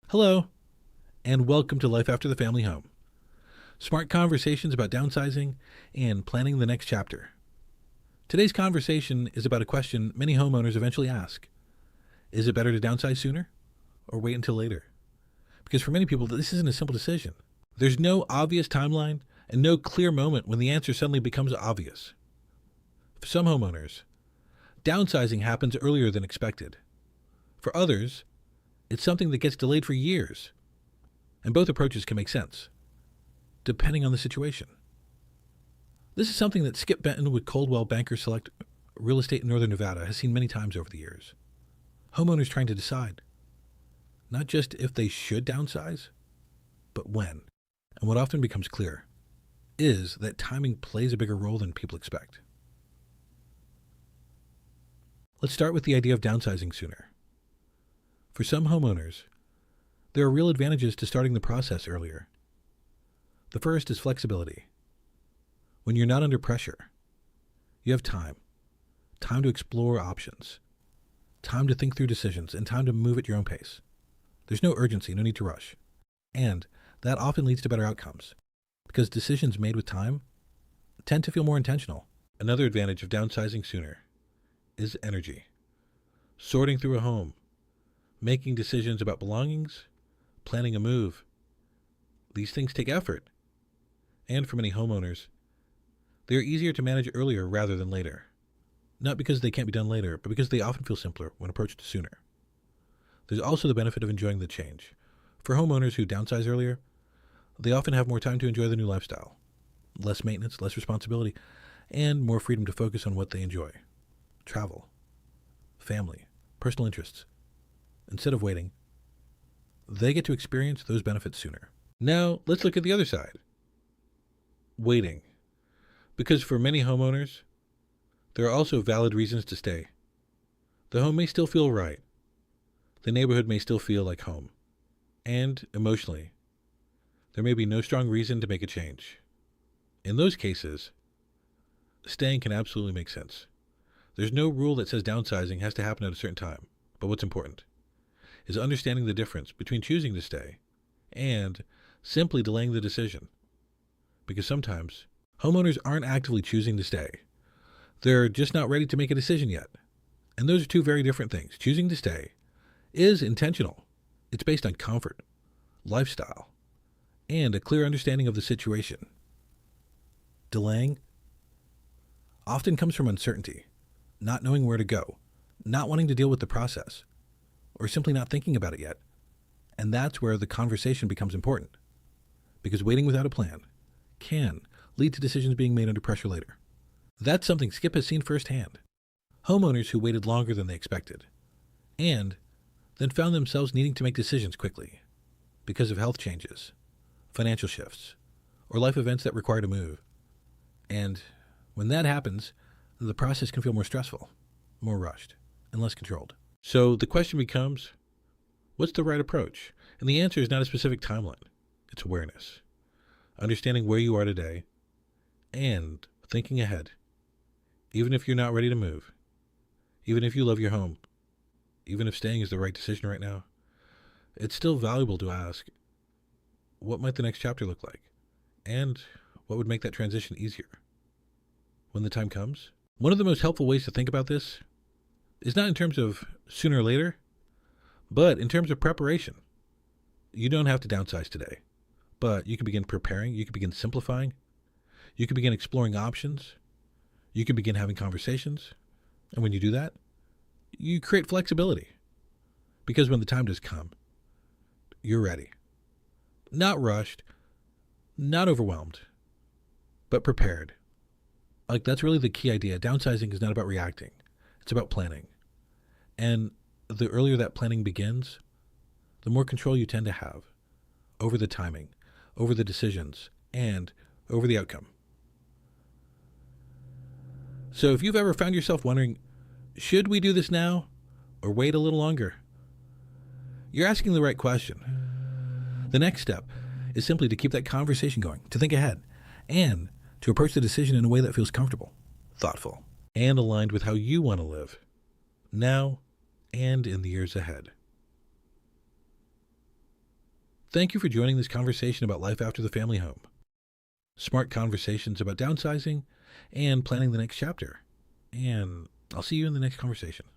Hello, and welcome to Life After the Family Home. Smart conversations about downsizing and planning the next chapter. Today's conversation is about a question many homeowners eventually ask. Is it better to downsize sooner or wait until later? Because for many people, this isn't a simple decision. There's no obvious timeline and no clear moment when the answer suddenly becomes obvious. For some homeowners, downsizing happens earlier than expected. For others, it's something that gets delayed for years. And both approaches can make sense, depending on the situation. This is something that Skip Benton with Coldwell Bankers Select Real Estate in Northern Nevada has seen many times over the years. Homeowners trying to decide, not just if they should downsize, but when. And what often becomes clear is that timing plays a bigger role than people expect. Let's start with the idea of downsizing sooner. For some homeowners, there are real advantages to starting the process earlier. The first is flexibility. When you're not under pressure, you have time to explore options, time to think through decisions, and time to move at your own pace. There's no urgency, no need to rush. And that often leads to better outcomes, because decisions made with time tend to feel more intentional. Another advantage of downsizing sooner is energy. Sorting through a home, making decisions about belongings, planning a move. These things take effort. And for many homeowners, they are easier to manage earlier rather than later. Not because they can't be done later, but because they often feel simpler when approached sooner. There's also the benefit of enjoying the change. For homeowners who downsize earlier, they often have more time to enjoy the new lifestyle. Less maintenance, less responsibility, and more freedom to focus on what they enjoy. Travel, family, personal interests. Instead of waiting, they get to experience those benefits sooner. Now, let's look at the other side. Waiting. Because for many homeowners, there are also valid reasons to stay. The home may still feel right. The neighborhood may still feel like home. And, emotionally, there may be no strong reason to make a change. In those cases, staying can absolutely make sense. There's no rule that says downsizing has to happen at a certain time, but what's important is understanding the difference between choosing to stay and simply delaying the decision. Because sometimes homeowners aren't actively choosing to stay. They're just not ready to make a decision yet. And those are two very different things. Choosing to stay is intentional. It's based on comfort, lifestyle, and a clear understanding of the situation. Delaying often comes from uncertainty, not knowing where to go, not wanting to deal with the process, or simply not thinking about it yet. And that's where the conversation becomes important, because waiting without a plan can lead to decisions being made under pressure later. That's something Skip has seen firsthand. Homeowners who waited longer than they expected, and then found themselves needing to make decisions quickly because of health changes, financial shifts, or life events that required a move. And when that happens, the process can feel more stressful, more rushed, and less controlled. So the question becomes, what's the right approach? And the answer is not a specific timeline. It's awareness. Understanding where you are today and thinking ahead. Even if you're not ready to move, even if you love your home, even if staying is the right decision right now, it's still valuable to ask, what might the next chapter look like? And what would make that transition easier when the time comes? One of the most helpful ways to think about this is not in terms of sooner or later, but in terms of preparation. You don't have to downsize today, but you can begin preparing, you can begin simplifying, you can begin exploring options, you can begin having conversations, and when you do that, you create flexibility. Because when the time does come, you're ready. Not rushed, not overwhelmed, but prepared. Like, that's really the key idea. Downsizing is not about reacting. It's about planning. And the earlier that planning begins, the more control you tend to have over the timing, over the decisions, and over the outcome. So if you've ever found yourself wondering, should we do this now or wait a little longer? You're asking the right question. The next step is simply to keep that conversation going, to think ahead, and to approach the decision in a way that feels comfortable, thoughtful, and aligned with how you want to live, now and in the years ahead. Thank you for joining this conversation about life after the family home. Smart conversations about downsizing and planning the next chapter. And I'll see you in the next conversation.